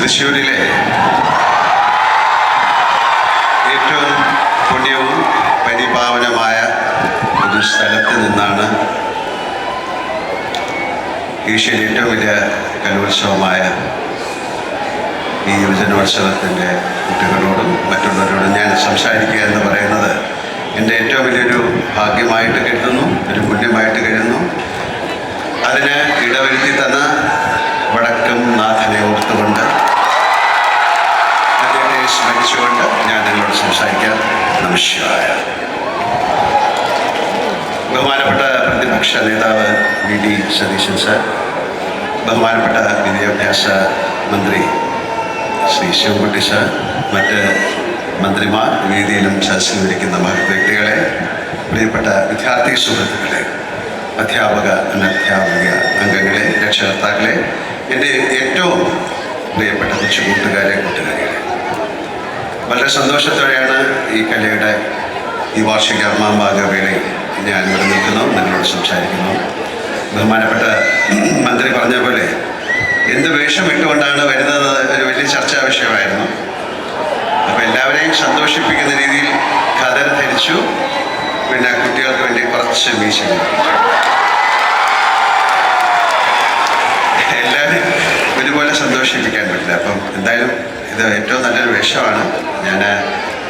തൃശ്ശൂരിലെ ഏറ്റവും പുണ്യവും പരിപാവനമായ ഒരു സ്ഥലത്ത് നിന്നാണ് ഏഷ്യയിലെ ഏറ്റവും വലിയ കലോത്സവമായ ഈ യുവജനോത്സവത്തിൻ്റെ കുട്ടികളോടും മറ്റുള്ളവരോടും ഞാൻ സംസാരിക്കുക എന്ന് പറയുന്നത് എൻ്റെ ഏറ്റവും വലിയൊരു ഭാഗ്യമായിട്ട് കരുതുന്നു, ഒരു പുണ്യമായിട്ട് കരുതുന്നു. അതിന് ഇടവരുത്തി തന്ന വടക്കം നാഥനെ ഓർത്തുകൊണ്ട് അദ്ദേഹത്തെ സ്മരിച്ചുകൊണ്ട് ഞാൻ നിങ്ങളോട് സംസാരിക്കാൻ നമസ്കാര. ബഹുമാനപ്പെട്ട പ്രതിപക്ഷ നേതാവ് വി ഡി സതീശൻ സാർ, ബഹുമാനപ്പെട്ട വിദ്യാഭ്യാസ മന്ത്രി ശ്രീ ശിവൻകുട്ടി സാർ, മറ്റ് മന്ത്രിമാർ, വേദിയിലും സദസ്സിലും ഇരിക്കുന്ന വ്യക്തികളെ, പ്രിയപ്പെട്ട വിദ്യാർത്ഥി സുഹൃത്തുക്കളെ, അധ്യാപക അനധ്യാപക അംഗങ്ങളെ, രക്ഷകർത്താക്കളെ, എൻ്റെ ഏറ്റവും പ്രിയപ്പെട്ട കൊച്ചു കൂട്ടുകാരികളെ, വളരെ സന്തോഷത്തോടെയാണ് ഈ കലയുടെ ഈ വാർഷിക മാമാകവേളയിൽ ഞാൻ ഇവിടെ നിൽക്കുന്നു, നിങ്ങളോട് സംസാരിക്കുന്നു. ബഹുമാനപ്പെട്ട മന്ത്രി പറഞ്ഞ പോലെ എന്ത് വേഷം ഇട്ടുകൊണ്ടാണ് വരുന്നത് ഒരു വലിയ ചർച്ചാ വിഷയമായിരുന്നു. അപ്പോൾ എല്ലാവരെയും സന്തോഷിപ്പിക്കുന്ന രീതിയിൽ ഖദർ ധരിച്ചു, പിന്നെ കുട്ടികൾക്ക് വേണ്ടി കുറച്ച് മീശ. എല്ലാവരും ഒരുപോലെ സന്തോഷിപ്പിക്കാൻ പറ്റില്ല. അപ്പം എന്തായാലും ഇത് ഏറ്റവും നല്ലൊരു വേഷമാണ്. ഞാൻ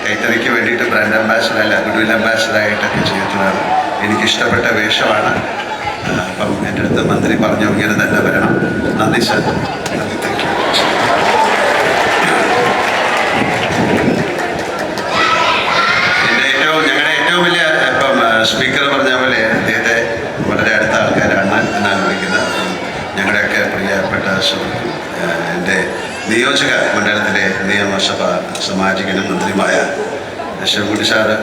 കൈത്തറിക്ക് വേണ്ടിയിട്ട് ബ്രാൻഡ് അംബാസിഡർ അല്ല, ഗുഡ്വിൽ അംബാസിഡറായിട്ടൊക്കെ ചെയ്തിട്ടുള്ളതാണ്. എനിക്കിഷ്ടപ്പെട്ട വേഷമാണ്. അപ്പം എൻ്റെ അടുത്ത് മന്ത്രി പറഞ്ഞു ഇങ്ങനെ തന്നെ വരണം. നന്ദി സാർ, നന്ദി, താങ്ക് യു. ഞങ്ങളുടെ ഏറ്റവും വലിയ ഇപ്പം സ്പീക്കർ പറഞ്ഞ പോലെ അദ്ദേഹത്തെ വളരെ അടുത്ത ആൾക്കാരാണ് എന്നാണ് വിളിക്കുന്നത്. ഞങ്ങളുടെയൊക്കെ പ്രിയപ്പെട്ട സുഹൃത്തും എൻ്റെ നിയോജക മണ്ഡലത്തിലെ നിയമസഭാ സാമാജികനും മന്ത്രിയുമായ ശിവൻകുട്ടി സാറ്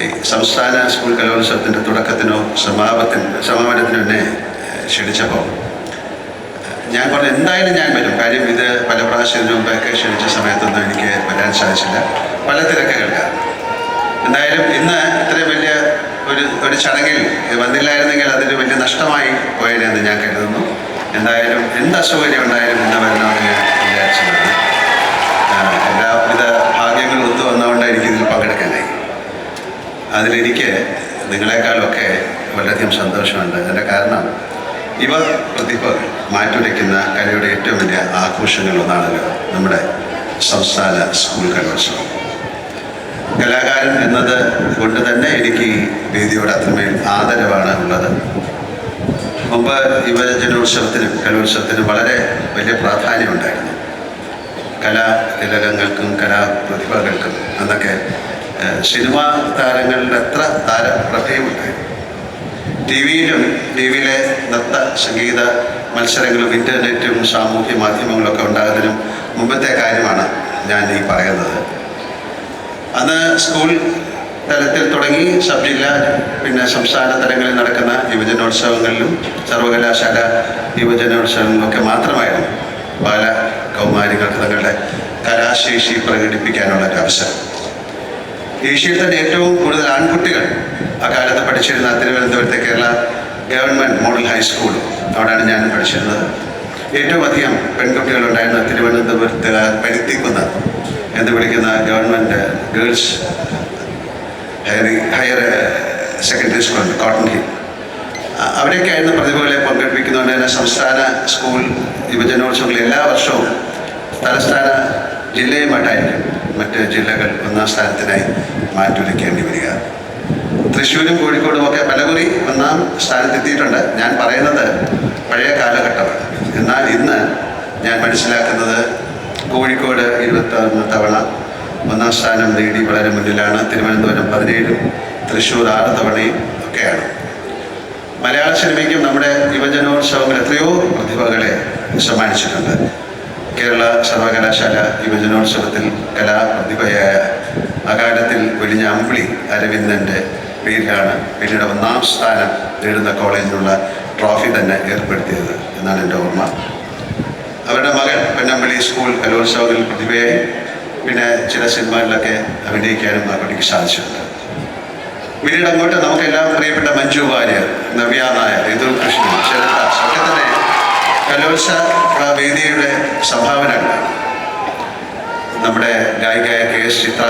ഈ സംസ്ഥാന സ്കൂൾ കലോത്സവത്തിൻ്റെ തുടക്കത്തിനോ സമാപനത്തിനോ എന്നെ ക്ഷണിച്ചപ്പോൾ ഞാൻ പറഞ്ഞു എന്തായാലും ഞാൻ വരും. കാര്യം ഇത് പല പ്രാവശ്യത്തിന് മുമ്പൊക്കെ ക്ഷണിച്ച സമയത്തൊന്നും എനിക്ക് വരാൻ സാധിച്ചില്ല, പല തിരക്കുകൾക്കാണ്. എന്തായാലും ഇന്ന് ഇത്രയും വലിയ ഒരു ചടങ്ങിൽ വന്നില്ലായിരുന്നെങ്കിൽ അതൊരു വലിയ നഷ്ടമായി പോയതെന്ന് ഞാൻ കരുതുന്നു. എന്തായാലും എന്ത് അസൗകര്യം ഉണ്ടായാലും ഇന്ന് വരണമെന്ന് ഞാൻ വിചാരിച്ചതാണ്. എല്ലാവിധ ഭാഗ്യങ്ങൾ ഒത്തു വന്നുകൊണ്ട് എനിക്കിതിൽ പങ്കെടുക്കാനായി. അതിലെനിക്ക് നിങ്ങളെക്കാളൊക്കെ വളരെയധികം സന്തോഷമുണ്ട്. അതിൻ്റെ കാരണം ഇവ പ്രതിഭകൾ മാറ്റുരയ്ക്കുന്ന കലയുടെ ഏറ്റവും വലിയ ആഘോഷങ്ങളൊന്നാണല്ലോ നമ്മുടെ സംസ്ഥാന സ്കൂൾ കലോത്സവം. കലാകാരൻ എന്നത് കൊണ്ട് തന്നെ എനിക്ക് ഈ വേദിയോട് അത്രമേൽ ആദരവാണ് ഉള്ളത്. മുമ്പ് യുവജനോത്സവത്തിനും കലോത്സവത്തിനും വളരെ വലിയ പ്രാധാന്യമുണ്ടായിരുന്നു. കലാതിലകങ്ങൾക്കും കലാപ്രതിഭകൾക്കും അന്നൊക്കെ സിനിമാ താരങ്ങളുടെ അത്ര താരപ്രഭയുമുണ്ടായിരുന്നു. ടിവിയിലെ നൃത്ത സംഗീത മത്സരങ്ങളും ഇൻ്റർനെറ്റും സാമൂഹ്യ മാധ്യമങ്ങളൊക്കെ ഉണ്ടാകുന്നതിനും മുമ്പത്തെ കാര്യമാണ് ഞാൻ ഈ പറയുന്നത്. അന്ന് സ്കൂൾ തലത്തിൽ തുടങ്ങി സബ് ജില്ല, പിന്നെ സംസ്ഥാന തലങ്ങളിൽ നടക്കുന്ന യുവജനോത്സവങ്ങളിലും സർവകലാശാല യുവജനോത്സവങ്ങളിലൊക്കെ മാത്രമായിരുന്നു ബാല കൗമാരികൾക്ക് തങ്ങളുടെ കലാശേഷി പ്രകടിപ്പിക്കാനുള്ള ഒരു അവസരം. ഏഷ്യയിൽ തന്നെ ഏറ്റവും കൂടുതൽ ആൺകുട്ടികൾ അക്കാലത്ത് പഠിച്ചിരുന്ന തിരുവനന്തപുരത്തെ കേരള ഗവൺമെൻറ് മോഡൽ ഹൈസ്കൂളും അവിടെയാണ് ഞാൻ പഠിച്ചിരുന്നത്. ഏറ്റവും അധികം പെൺകുട്ടികളുണ്ടായിരുന്ന തിരുവനന്തപുരത്ത് പരുത്തിക്കുന്ന എന്ന് വിളിക്കുന്ന government girls higher secondary school cotton hill, അവിടെയൊക്കെ ആയിരുന്നു പ്രതിഭകളെ പങ്കെടുപ്പിക്കുന്നതുകൊണ്ട് തന്നെ സംസ്ഥാന സ്കൂൾ യുവജനോത്സവങ്ങൾ എല്ലാ വർഷവും തലസ്ഥാന ജില്ലയുമായിട്ടായിരിക്കും മറ്റ് ജില്ലകൾ ഒന്നാം സ്ഥാനത്തിനായി മാറ്റുരയ്ക്കേണ്ടി വരിക. തൃശ്ശൂരും കോഴിക്കോടും ഒക്കെ പലകുറി ഒന്നാം സ്ഥാനത്തെത്തിയിട്ടുണ്ട്. ഞാൻ പറയുന്നത് പഴയ കാലഘട്ടമാണ്. എന്നാൽ ഇന്ന് ഞാൻ മനസ്സിലാക്കുന്നത് കോഴിക്കോട് 21 തവണ ഒന്നാം സ്ഥാനം നേടി വളരെ മുന്നിലാണ്. തിരുവനന്തപുരം 17, തൃശ്ശൂർ 6 തവണയും ഒക്കെയാണ്. മലയാള സിനിമയ്ക്കും നമ്മുടെ യുവജനോത്സവങ്ങൾ എത്രയോ പ്രതിഭകളെ സമ്മാനിച്ചിട്ടുണ്ട്. കേരള സർവകലാശാല യുവജനോത്സവത്തിൽ കലാപ്രതിഭയായ അകാലത്തിൽ വെടിഞ്ഞ അമ്പിളി അരവിന്ദൻ്റെ പേരിലാണ് പിന്നീട് 1ാം സ്ഥാനം നേടുന്ന കോളേജിനുള്ള ട്രോഫി തന്നെ ഏർപ്പെടുത്തിയത് എന്നാണ് എൻ്റെ ഓർമ്മ. അവരുടെ മകൻ പെണ്ണമ്പള്ളി സ്കൂൾ കലോത്സവങ്ങളിൽ പ്രതിഭയായി, പിന്നെ ചില സിനിമകളിലൊക്കെ അഭിനയിക്കാനും ആ കുട്ടിക്ക് സാധിച്ചിട്ടുണ്ട്. പിന്നീട് അങ്ങോട്ട് നമുക്കെല്ലാം പ്രിയപ്പെട്ട മഞ്ജു വാര്യർ, നവ്യ നായർ, ഋതു കൃഷ്ണൻ, ശരദാസ് ഒക്കെ തന്നെ കലോത്സവ വേദിയുടെ സംഭാവനകളാണ്. നമ്മുടെ ഗായികയായ KS ചിത്ര,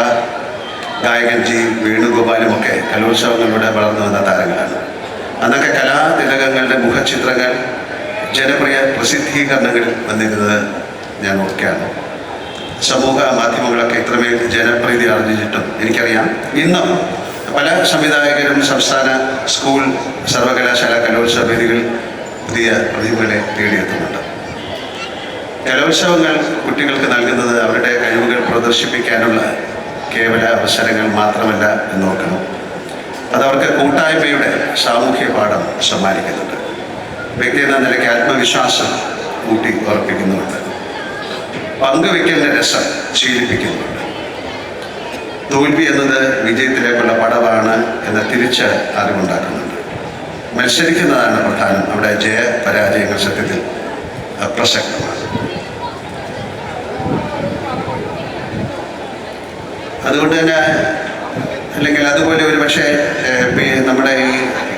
ഗായകൻ G വേണുഗോപാലുമൊക്കെ കലോത്സവങ്ങളിലൂടെ വളർന്നു വന്ന താരങ്ങളാണ്. അന്നൊക്കെ കലാതിലകങ്ങളുടെ മുഖചിത്രങ്ങൾ ജനപ്രിയ പ്രസിദ്ധീകരണങ്ങളിൽ വന്നിരുന്നത് ഞാൻ ഓർക്കുകയാണ്. സമൂഹ മാധ്യമങ്ങളൊക്കെ ഇത്രമേൽ ജനപ്രീതി ആർജിച്ചിട്ടും എനിക്കറിയാം ഇന്നും പല സംവിധായകരും സംസ്ഥാന സ്കൂൾ സർവകലാശാല കലോത്സവ വേദികൾ പുതിയ പ്രതിഭകളെ തേടിയെത്തുന്നുണ്ട്. കലോത്സവങ്ങൾ കുട്ടികൾക്ക് നൽകുന്നത് അവരുടെ കഴിവുകൾ പ്രദർശിപ്പിക്കാനുള്ള കേവല അവസരങ്ങൾ മാത്രമല്ല എന്ന് ഓർക്കണം. അതവർക്ക് കൂട്ടായ്മയുടെ സാമൂഹ്യ പാഠം സമ്മാനിക്കുന്നുണ്ട്. വ്യക്തി എന്ന നിലയ്ക്ക് ആത്മവിശ്വാസം കൂട്ടി ഉറപ്പിക്കുന്നുണ്ട്. പങ്കുവയ്ക്കേണ്ട രസം ശീലിപ്പിക്കുന്നുണ്ട്. തോൽവി എന്നത് വിജയത്തിലേക്കുള്ള പടവാണ് എന്ന തിരിച്ച് അറിവുണ്ടാക്കുന്നുണ്ട്. മത്സരിക്കുന്നതാണ് പ്രധാനം. അവിടെ ജയപരാജയങ്ങൾ സത്യത്തിൽ അപ്രസക്തമാണ്. അതുകൊണ്ട് തന്നെ അല്ലെങ്കിൽ അതുപോലെ ഒരു പക്ഷേ നമ്മുടെ ഈ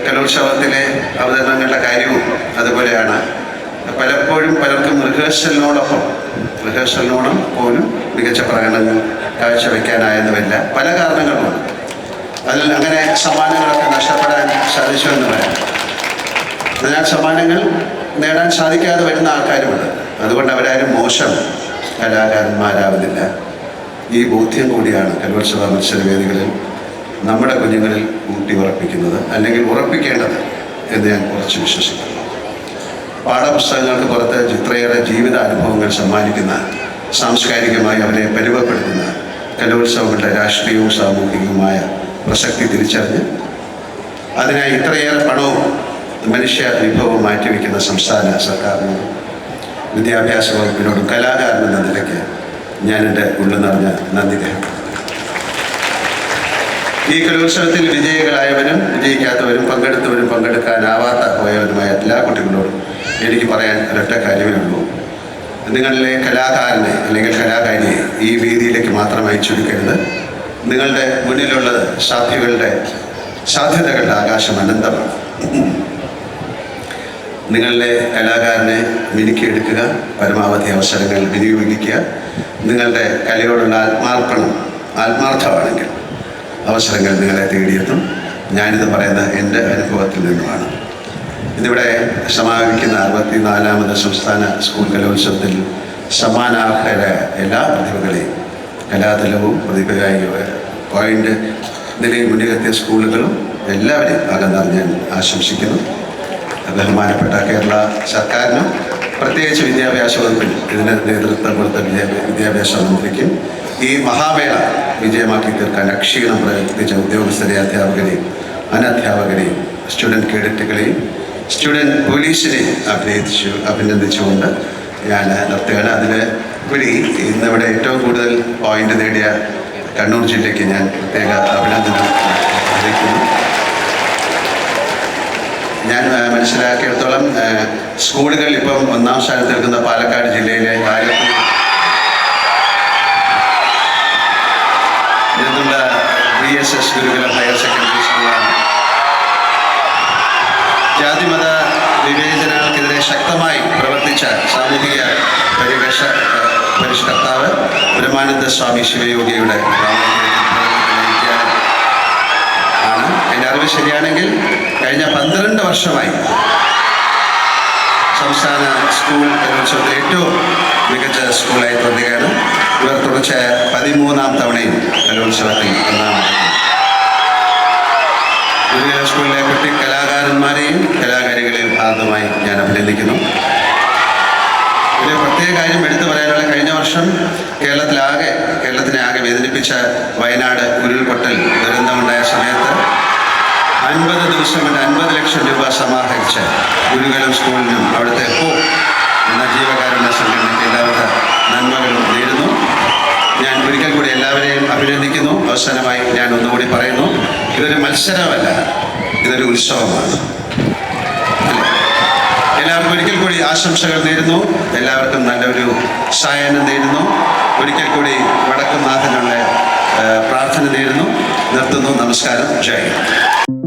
കലോത്സവത്തിലെ അവതരണങ്ങളുടെ കാര്യവും അതുപോലെയാണ്. പലപ്പോഴും പലർക്കും റിഹേഴ്സലിനോടും പോലും മികച്ച പ്രകടനങ്ങൾ കാഴ്ചവെക്കാനായെന്നുമില്ല. പല കാരണങ്ങളുമുണ്ട്. അതിൽ അങ്ങനെ സമ്മാനങ്ങളൊക്കെ നഷ്ടപ്പെടാൻ സാധിച്ചു എന്ന് പറയാം. അതിനാൽ സമ്മാനങ്ങൾ നേടാൻ സാധിക്കാതെ വരുന്ന ആൾക്കാരുമുണ്ട്. അതുകൊണ്ട് അവരാരും മോശം കലാകാരന്മാരാവുന്നില്ല. ഈ ബോധ്യം കൂടിയാണ് കലോത്സവ മത്സരവേദികളിൽ നമ്മുടെ കുഞ്ഞുങ്ങളിൽ ഊട്ടി ഉറപ്പിക്കുന്നത്, അല്ലെങ്കിൽ ഉറപ്പിക്കേണ്ടത് എന്ന് ഞാൻ കുറച്ച് വിശ്വസിക്കുന്നു. പാഠപുസ്തകങ്ങൾക്ക് പുറത്ത് ഇത്രയേറെ ജീവിതാനുഭവങ്ങൾ സമ്മാനിക്കുന്ന, സാംസ്കാരികമായി അവരെ പരുവപ്പെടുത്തുന്ന കലോത്സവങ്ങളുടെ രാഷ്ട്രീയവും സാമൂഹികവുമായ പ്രസക്തി തിരിച്ചറിഞ്ഞ് അതിനായി ഇത്രയേറെ പണവും മനുഷ്യ വിഭവവും മാറ്റിവെക്കുന്ന സംസ്ഥാന സർക്കാരിനോടും വിദ്യാഭ്യാസ വകുപ്പിനോടും കലാകാരൻ എന്ന നിലയ്ക്ക് ഞാൻ എൻ്റെ ഉള്ളു നിറഞ്ഞ നന്ദി രേഖപ്പെടുത്തുന്നു. ഈ കലോത്സവത്തിൽ വിജയികളായവരും വിജയിക്കാത്തവരും പങ്കെടുത്തവരും പങ്കെടുക്കാനാവാത്ത പോയവരുമായ എല്ലാ കുട്ടികളോടും എനിക്ക് പറയാൻ ഒരൊറ്റ കാര്യമേ ഉള്ളൂ. നിങ്ങളിലെ കലാകാരനെ അല്ലെങ്കിൽ കലാകാരിയെ ഈ വേദിയിലേക്ക് മാത്രമായി ചുരുക്കരുത്. നിങ്ങളുടെ മുന്നിലുള്ളത് സാധ്യതകളുടെ ആകാശം അനന്തമാണ്. നിങ്ങളിലെ കലാകാരനെ മിനുക്കിയെടുക്കുക, പരമാവധി അവസരങ്ങൾ വിനിയോഗിക്കുക. നിങ്ങളുടെ കലയോടുള്ള ആത്മാർത്ഥമാണെങ്കിൽ അവസരങ്ങൾ നിങ്ങളെ തേടിയെത്തും. ഞാനിത് പറയുന്നത് എൻ്റെ അനുഭവത്തിൽ നിന്നുമാണ്. ഇതിവിടെ സമാപിക്കുന്ന 64ാമത് സംസ്ഥാന സ്കൂൾ കലോത്സവത്തിൽ സമ്മാനാർഹരായ എല്ലാ പ്രതിഭകളെയും കലാതലവും പ്രതിഭയായി പോയിൻ്റ് നിലയിൽ മുന്നിലെത്തിയ സ്കൂളുകളും എല്ലാവരെയും അകന്നറിഞ്ഞ് ഞാൻ ആശംസിക്കുന്നു. ബഹുമാനപ്പെട്ട കേരള സർക്കാരിനും പ്രത്യേകിച്ച് വിദ്യാഭ്യാസ വകുപ്പിൽ ഇതിന് നേതൃത്വം കൊടുത്ത വിദ്യാഭ്യാസ മന്ത്രിക്കും ഈ മഹാമേള വിജയമാക്കി തീർക്കാൻ അക്ഷീണം പ്രവർത്തിച്ച ഉദ്യോഗസ്ഥരെ, അധ്യാപകരെയും അനധ്യാപകരെയും സ്റ്റുഡൻറ് കേഡറ്റുകളെയും സ്റ്റുഡൻറ് പോലീസിനെയും അഭിനന്ദിച്ചുകൊണ്ട് ഞാൻ നിർത്തുകയാണ്. അതിലുപരി ഇന്നിവിടെ ഏറ്റവും കൂടുതൽ പോയിന്റ് നേടിയ കണ്ണൂർ ജില്ലയ്ക്ക് ഞാൻ പ്രത്യേക അഭിനന്ദനം അറിയിക്കുന്നു. ഞാൻ മനസ്സിലാക്കിയിടത്തോളം സ്കൂളുകൾ ഇപ്പം 1ാം സ്ഥാനത്ത് നിൽക്കുന്ന പാലക്കാട് ജില്ലയിലെ ആലപ്പുഴ നിന്നുള്ള VSS ഗുരുകുലം ഹയർ സെക്കൻഡറി സ്കൂളാണ്. ജാതിമത വിവേചനങ്ങൾക്കെതിരെ ശക്തമായി പ്രവർത്തിച്ച സാമൂഹിക പരിഷ്കർത്താവ് ബ്രഹ്മാനന്ദ സ്വാമി ശിവയോഗിയുടെ ആണ്. എൻ്റെ അറിവ് ശരിയാണെങ്കിൽ കഴിഞ്ഞ 12 വർഷമായി സംസ്ഥാന സ്കൂൾ കലോത്സവത്തിൽ ഏറ്റവും മികച്ച സ്കൂളായി തുടരുകയാണ്. ഇവർ തുടർച്ചയായ 13ാം തവണയും കലോത്സവത്തിൽ ഒന്നാമതെത്തി. ഗുരുകുല സ്കൂളിലെ കുട്ടി കലാകാരന്മാരെയും കലാകാരികളെയും ഭാഗമായി ഞാൻ അഭിനന്ദിക്കുന്നു. ഒരു പ്രത്യേക കാര്യം എടുത്തു പറയാനുള്ള, കഴിഞ്ഞ വർഷം കേരളത്തിനെ ആകെ വേദനിപ്പിച്ച വയനാട് ഉരുൾപൊട്ടൽ ദുരന്തമുണ്ടായ സമയത്ത് 50 ദിവസം കൊണ്ട് 50 ലക്ഷം രൂപ സമാഹരിച്ച് ഗുരുകുലം സ്കൂളിനും അവിടുത്തെ എന്ന ജീവകാരുണ്യ സംഘടനയ്ക്ക് എല്ലാവിധ നന്മകളും നേരുന്നു. ഞാൻ ഒരിക്കൽ കൂടി എല്ലാവരെയും അഭിനന്ദിക്കുന്നു. അവസാനമായി ഞാൻ ഒന്നുകൂടി പറയുന്നു, ഇതൊരു മത്സരമല്ല, ഇതൊരു ഉത്സവമാണ്. എല്ലാവർക്കും ഒരിക്കൽ കൂടി ആശംസകൾ നേരുന്നു. എല്ലാവർക്കും നല്ലൊരു സായാഹ്നം നേരുന്നു. ഒരിക്കൽ കൂടി വടക്കുംനാഥനുള്ള പ്രാർത്ഥന നേരുന്നു. നിർത്തുന്നു. നമസ്കാരം. ജയ് ഹിന്ദ്.